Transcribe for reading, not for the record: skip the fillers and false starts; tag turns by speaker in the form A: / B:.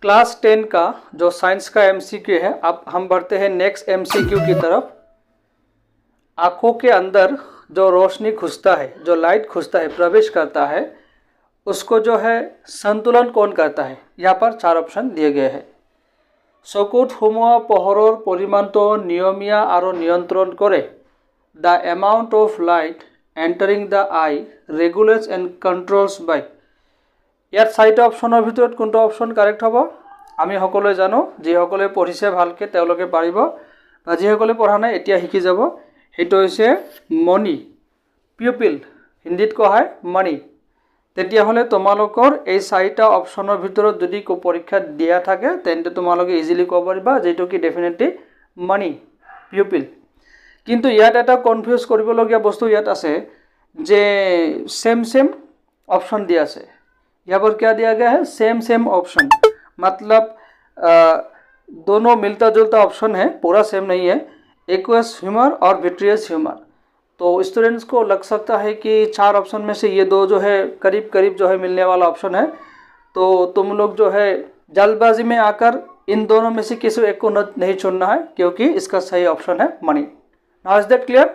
A: Class 10 का जो science का एमसीक्यू है, अब हम बढ़ते हैं नेक्स्ट एमसीक्यू की तरफ। आंखों के अंदर जो रोशनी घुसता है, जो लाइट घुसता है, प्रवेश करता है, उसको जो है संतुलन कौन करता है? यहाँ पर 4 ऑप्शन दिए गए हैं। চকুত সোমোৱা পোহৰৰ পৰিমাণটো নিয়মীয়া আৰু নিয়ন্ত্ৰণ কৰে। The amount of light entering the eye regulates and controls by. ইয়াত 4টা অপশ্যনৰ ভিতৰত কোনটো অপশ্যন কাৰেক্ট হ'ব? আমি সকলোৱে জানো, যিসকলে পঢ়িছে ভালকৈ তেওঁলোকে পাৰিব, বা যিসকলে পঢ়া নাই এতিয়া শিকি যাব। সেইটো হৈছে মণি, পিউপিল, হিন্দীত কোৱা হয় মণি। তেতিয়াহ'লে তোমালোকৰ এই 4টা অপশ্যনৰ ভিতৰত যদি পৰীক্ষাত দিয়া থাকে তেন্তে তোমালোকে ইজিলি ক'ব পাৰিবা যেটো কি ডেফিনেটলি মণি, পিউপিল। কিন্তু ইয়াত এটা কনফিউজ কৰিবলগীয়া বস্তু ইয়াত আছে যে सेम ऑप्शन दिया है। यहाँ पर क्या दिया गया है? सेम ऑप्शन, मतलब दोनों मिलता जुलता ऑप्शन है, पूरा सेम नहीं है। एक्वस ह्यूमर और विट्रियस ह्यूमर। तो स्टूडेंट्स को लग सकता है कि 4 ऑप्शन में से ये 2 जो है करीब जो है मिलने वाला ऑप्शन है। तो तुम लोग जो है जल्दबाजी में आकर इन दोनों में से किसी एक को नहीं चुनना है, क्योंकि इसका सही ऑप्शन है money. Now is that clear?